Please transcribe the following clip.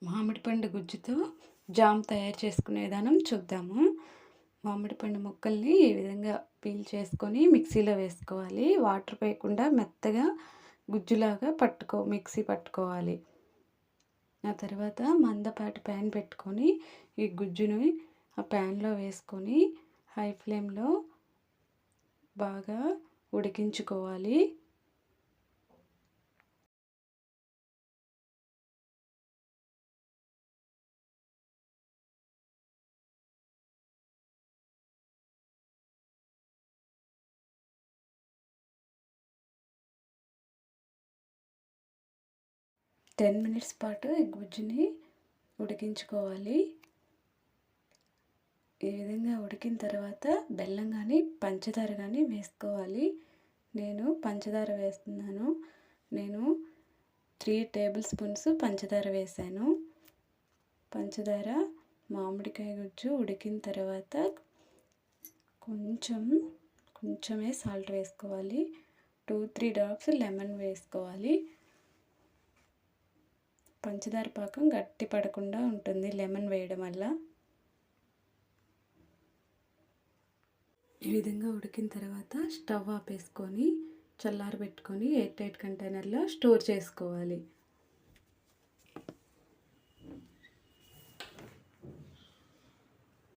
మామిడి పండు గుజ్జుతో జామ్ తయారు చేసుకునే విధానం చూద్దాము. మామిడి పండు ముక్కల్ని ఈ విధంగా పీల్ చేసుకొని మిక్సీలో వేసుకోవాలి. వాటర్ వేయకుండా మెత్తగా గుజ్జులాగా మిక్సీ పట్టుకోవాలి. ఆ తర్వాత మందపాటి ప్యాన్ పెట్టుకొని ఈ గుజ్జుని ఆ ప్యాన్లో వేసుకొని హై ఫ్లేమ్లో బాగా ఉడికించుకోవాలి. 10 మినిట్స్ పాటు ఈ గుజ్జుని ఉడికించుకోవాలి. ఈ విధంగా ఉడికిన తర్వాత బెల్లం కానీ పంచదార కానీ వేసుకోవాలి. నేను పంచదార వేస్తున్నాను. నేను 3 టేబుల్ స్పూన్స్ పంచదార వేసాను. పంచదార మామిడికాయ గుజ్జు ఉడికిన తర్వాత కొంచెమే సాల్ట్ వేసుకోవాలి. 2-3 డ్రాప్స్ లెమన్ వేసుకోవాలి. పంచదార పాకం గట్టి పడకుండా ఉంటుంది లెమన్ వేయడం వల్ల. ఈ విధంగా ఉడికిన తర్వాత స్టవ్ ఆపేసుకొని చల్లారబెట్టుకొని ఎయిర్ టైట్ కంటైనర్లో స్టోర్ చేసుకోవాలి.